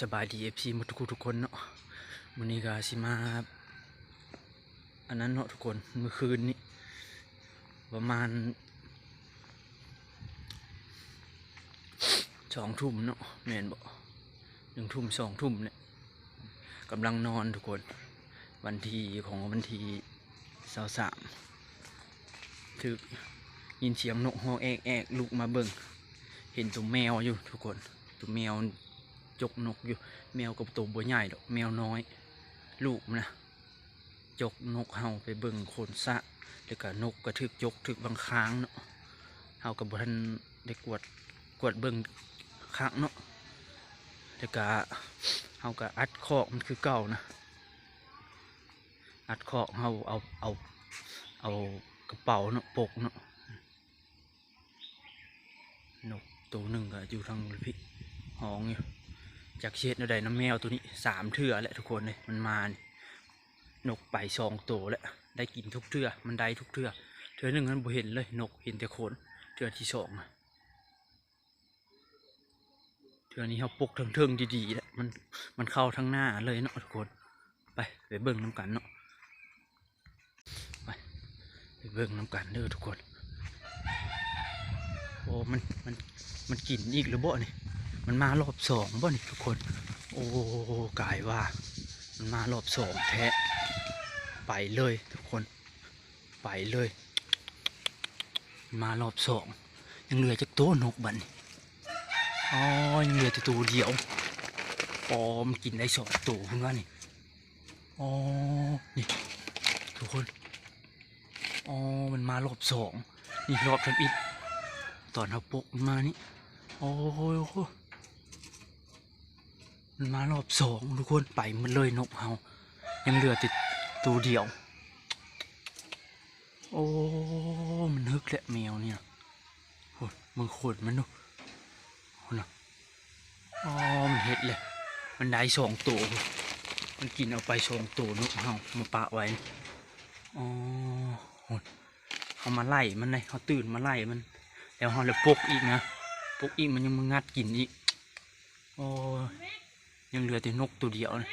สบายดีหมดทุกคนเนาะวันนี้ก็สิมาอันนั้นเนาะทุกคนเมื่อคืนนี้ประมาณ2 ทุ่มเนาะแม่นบ่1 ทุ่ม2 ทุ่มเนี่ยกำลังนอนทุกคนวันที่23ถึกยินเสียงนกฮ้องแอกลุกมาเบิ่งเห็นตัวแมวอยู่ทุกคนตัวแมวจกนกอยู่แมวกับตัวบ่ใหญ่ดอกแมวน้อยลูกนะจกนกเฮาไปเบิ่งโคนสะแล้วก็นกก็ถึกจกถึกบางครั้งเนาะเฮากับบ่ทันได้กวดเบิ่งครั้งเนาะแล้วก็เฮาก็อัดคอกมันคือเก่านะอัดคอกเฮาเอากระเป๋าเนาะปกเนาะนกตัวหนึ่งก็อยู่ทางพี่ห้องอยู่จากเช็ดใดน้ำแมวตัวนี้3 เทื่อแหละทุกคนเลยมันมานกไป2 ตัวแล้วได้กินทุกเทื่อมันได้ทุกเทื่อเทื่อหนึ่งนั้นบ่เห็นเลยนกเห็นแต่โขนเทื่อที่2เทื่อนี้เขาปกเทิงดีๆแล้วมันเข้าทางหน้าเลยเนาะทุกคนไปเบิ่งน้ำกันเนาะไปเบิ่งน้ำกันเด้อทุกคนโอ้มันกินอีกหรือบ่นี่มันมารอบ2บ่นี่ทุกคนโอ้กายว่ามันมารอบ2แท้ไปเลยทุกคนไปเลยมารอบ2ยังเหลือจากตัวนกบัดนี่อ๋อยังเหลือแต่ตัวเดียวอ๋อมันกินได้2 ตัวคุณว่านี่อ๋อนี่ทุกคนอ๋อมันมารอบ2นี่รอบทำอิฐตอนเขาปกมันมานี่โอ้โหมันมารอบ2ทุกคนไปมันเลยนกเฮายังเหลือติดตัวเดียวโอ้มันฮึกแหละแมวเนี่ยโหมึงโคตรมันดูโหนะอ๋อมันเห็ดเลยมันได้2 ตัวมันกินเอาไป2 ตัวนกเฮามาปะไว้อ๋อโหเขามาไล่มันเลยเขาตื่นมาไล่มันแล้วเขาเลยปกอีกนะปกอีกมันยังมางัดกินอีกโอ้ยังเหลือแต่นกตัวเดียวนะ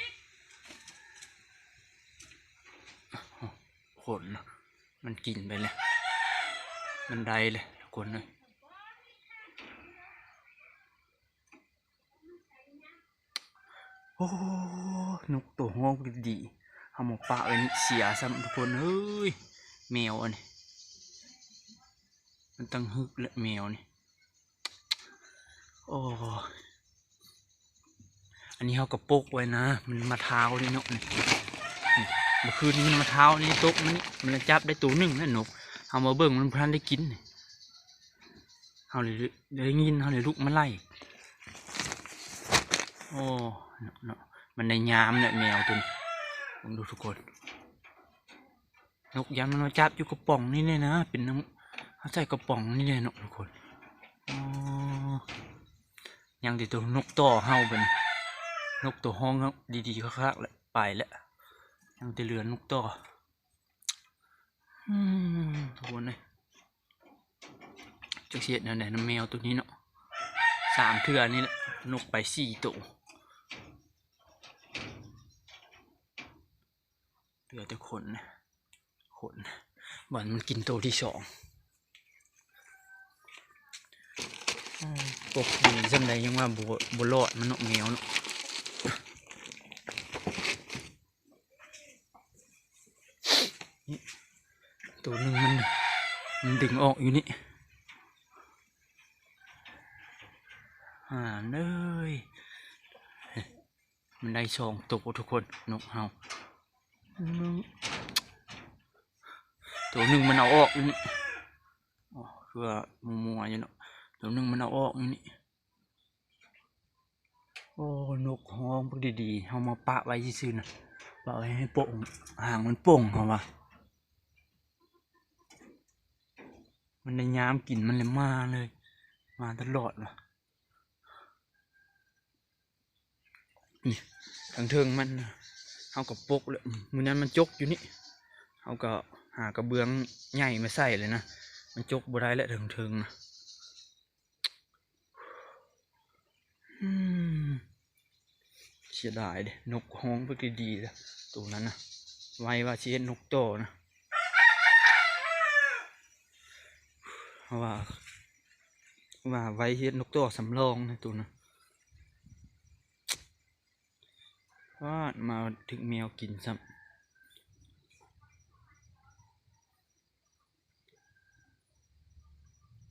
ขนมันกินไปเลยมันได้เลยทุกคนเลยโอ้นกตัวห้องดีๆเอามาปะไว้นี่เสียซ้ำทุกคนเฮ้ยแมวอันนี้มันตั้งฮึกและแมวนี่โอ้อันนี้เขากระปกไว้นะมันมาเท้านี่นกนี่เมื่อคืนนี้มันมาเท้านี่ตกมันจับได้ตัวหนึ่งนะนกเอามาเบิ่งมันพันได้กินเขาเลยได้ยินเขาเลยลุกมาไล่โอ้เนาะมันในยามเนี่ยแมวตัวนี้ผมดูทุกคนนกยันมันมาจับอยู่กระป๋องนี่เลยนะเป็นน้ำเขาใส่กระป๋องนี่เลยเนาะทุกคนอ๋อยังติดตัวนกต่อเฮาเป็นนกตัวห้องดีๆคักๆแหละไปแล้วยังติดเรือนนกต่อทุกคนเลยจะเสียดนั่นแหละน้ำแมวตัวนี้เนาะ3 เทื่อนี่แหละนกไป4 ตัวเหลือแต่ขนบ่อนมันกินตัวที่2ปกดีจำได้ยังว่าบัวรอดมันนกแมวเนาะตัวหนึ่งมันดึงออกอยู่นี่เลยมันได้2 ตัวทุกคนนกเฮาตัวหนึ่งมันเอาออกอยู่นี่คือว่ามัวอยู่เนาะตัวหนึ่งมันเอาออกอยู่นี่โอ้นกห้องพวกดีๆเอามาปะไว้ซื่อๆนะปะไว้ให้โป่งห่างมันโป่งเขาวะมันในยามกินมันเลยมาตลอดวะนี่ทางเทิงมันเอากับปกเลยมือนั้นมันจกอยู่นี่เอาก็หากระเบื้องใหญ่มาใส่เลยนะมันจกบ่ได้แล้วทางเทิงนะ สียดายเด้นกห้องเพื่อดีๆแล้วตัวนั้นนะไว้ว่าสิเฮ็ดนกโตนะเพราะว่าไว้เฮ็ดนกโตสำรองนะตัวนะว่ามาถึงแมวกินซ้ำ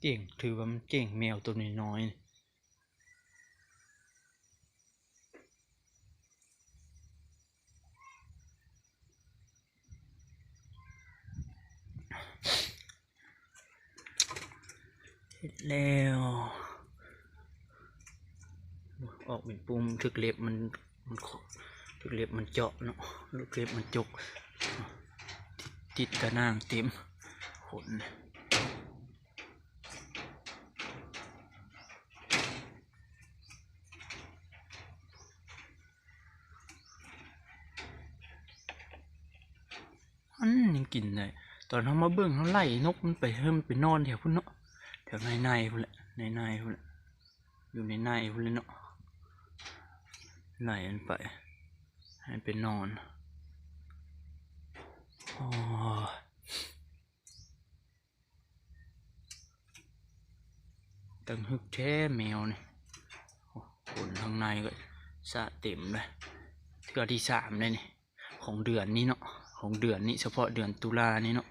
เก่งถือว่ามันเก่งแมวตัวน้อยเฮ็ดแล้วออกเป็นปุ่มถึกเล็บมันถึกเล็บมันเจาะเนาะถึกเล็บมันจกติดกระนางเต็มขนยังกินเลยตอนเขามาเบิ่งเขาไล่นกมันไปมันไปนอนแถวพุ่นเนาะแถวในพุ่นแหละในพุ่นแหละอยู่ในพุ่นเลยเนาะไล่มันไปให้ไปนอนตั้งฮึกแท้แมวนี่ขนข้างในก็สะเต็มเลยเทื่อที่3เลยนี่ของเดือนนี้เนาะของเดือนนี้เฉพาะเดือนตุลานี่เนาะ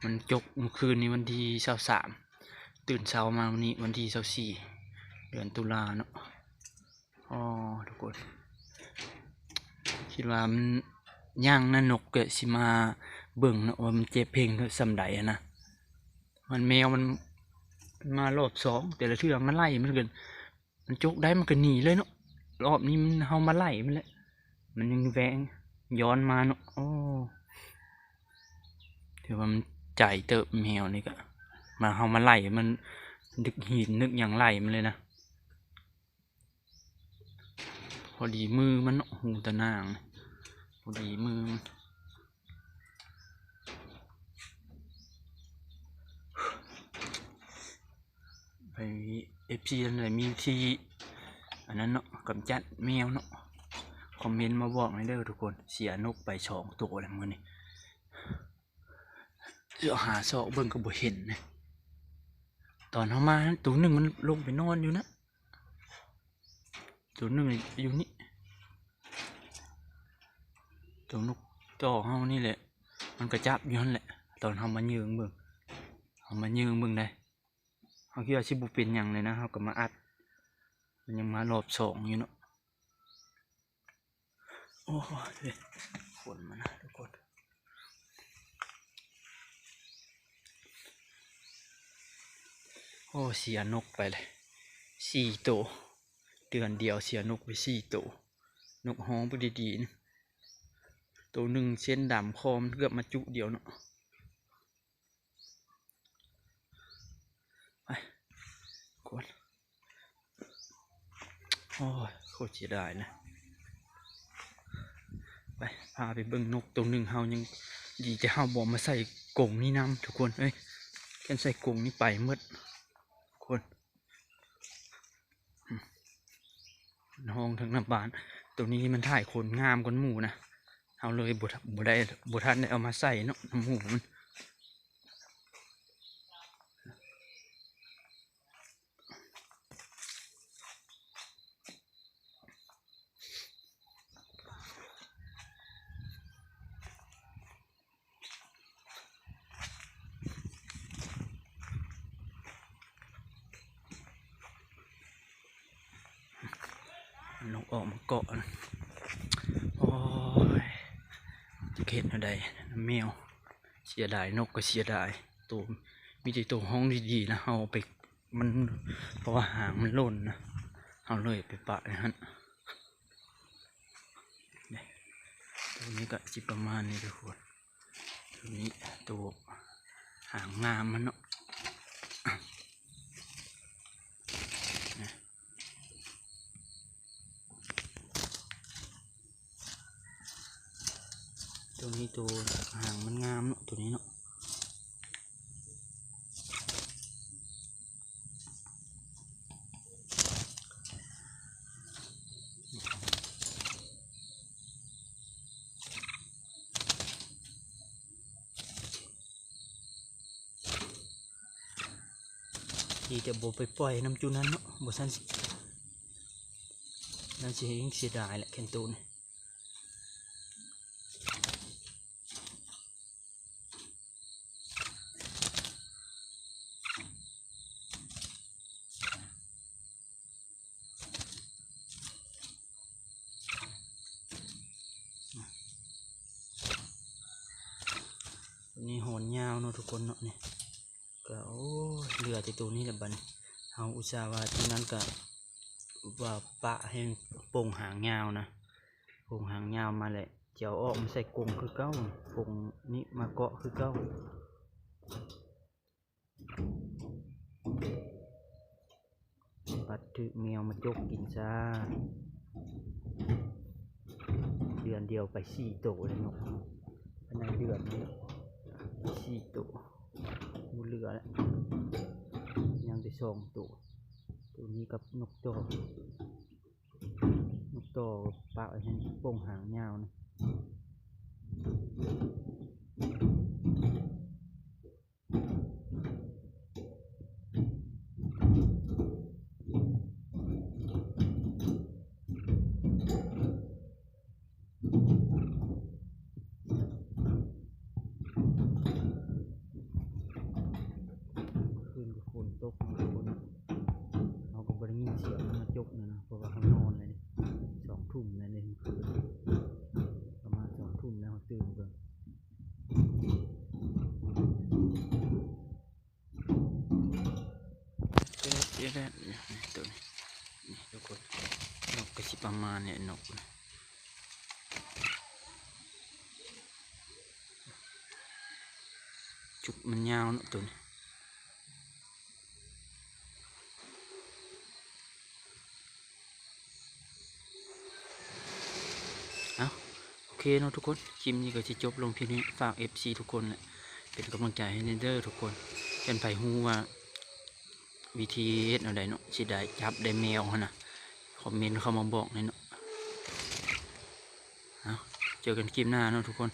มันจกเมื่อคืนนี้วันที่23ตื่นเช้ามาวันนี้วันที่24เดือนตุลาเนาะทุกคนคิดว่ามันย่างนั่นนกเกิดสิมาเบิ่งเนาะว่ามันเจ็บเพลงสำใดนะมันแมวมันมารอบ2แต่ละเทื่อมันไล่มันเกินมันจกได้มันก็หนีเลยเนาะรอบนี้มันเฮามาไล่มันแหละมันยังแวงย้อนมาเนาะถือว่ามันใจเติบแมวนี่ก็มาเฮามาไล่มันนึกหินนึกอย่างไล่มันเลยนะพอดีมือมันหูตะนางพอดีมือมันไปFPเลยมีที่อันนั้นเนาะกำจัดแมวเนาะคอมเมนต์มาบอกให้เด้อทุกคนเสียนกไป2 ตัวแล้วมื้อนี้เดี๋ยวหาซอกเบิ่งก็บ่เห็นนะตอนเฮามาตัวหนึ่งมันลงไปนอนอยู่นะตัวหนึ่งอยู่นี่ตัวนกจ่อเฮานี่แหละมันกระจับอยู่นั่นแหละตอนเฮามายืงเบิ่งได้เฮาคิดว่าสิบ่เป็นหยังเลยนะเฮาก็มาอัดมันยังมารอบ2อยู่เนาะโอ้ยฝนมันนะทุกคนเสียนกไปเลย4 ตัวเดือนเดียวเสียนกไป4 ตัวนกฮ้องไปดีๆนะตัวหนึ่งเส้นดำคอมเกือบมาจุเดียวเนาะไปกดโคตรเสียดายนะไปพาไปเบิ่งนกตัวหนึ่งเฮายังดีจะเฮาบอกมาใส่กรงนี่น้ำทุกคนแค่ใส่กรงนี่ไปเมื่อคนห้องทั้งน้ำบานตัวนี้มันถ่ายคนงามกว่าหมูนะเอาเลยบุทันได้เอามาใส่เนาะน้ำหมูมันนกออกมาเกาะจะเข็ดอะไรแมวเสียดายนกก็เสียดายตัวมีแต่ตัวห้องดีๆนะเอาไปมันเพราะว่าหางมันหล่นนะเอาเลยไปปะนะฮะตัวนี้ก็จิประมาณนี้ทุกคนตัวนี้ตัวหางงามมันเนาะตัวนี้ตัวหางมันงามเนาะตัวนี้เนาะ ดีแต่บ่ไปปล่อยน้ำจุนั้นเนาะบ่ซั่นสิน่าสิยิ่งเสียดายแหละแคนตูนนี่หอนยาวเนาะทุกคนเนาะนี่ก็โอ้เรือที่ตัวนี้แหละบัดนี้เฮาอุตส่าห์ว่าที่นั้นก็ว่าปะให้โป่งหางยาวนะโป่งหางยาวมาแหละเจียวออกมาใส่กรงคือเก้ากรงนี้มาเกาะคือเก้าปัดถือแมวมาจกกินจ้าเดือนเดียวไป4 ตัวเลยเนาะในเดือนนี้4 ตัวมูเหลือแล้วยังได้2 ตัวตัวนี้กับนกต่ปะไว้ให้โป่งหางยาวนะคืนกับฝนตกทุกคนเราก็บริยินเสียงมันมาจกนะเพราะว่าเขานอนเลย2 ทุ่มในคืนประมาณ2 ทุ่มแล้วตื่นก่อนเจ๊แรกนี่ตัวนี้นี่ทุกคนนกก็สิประมาณเนี่ยนกจุกมันยาวเนาะตัวนี้เอาโอเคเนาะทุกคนคลิปนี้ก็จะจบลงเพียงนี้ฝาก FC ทุกคนแหละเป็นกำลังใจให้เด้อทุกคนกันไผฮู้ว่าวิธีเฮ็ดเอาได้เนาะสิได้จับได้แมวนะคอมเมนต์เข้ามาบอกหน่อยเนาะเอาเจอกันคลิปหน้าเนาะทุกคน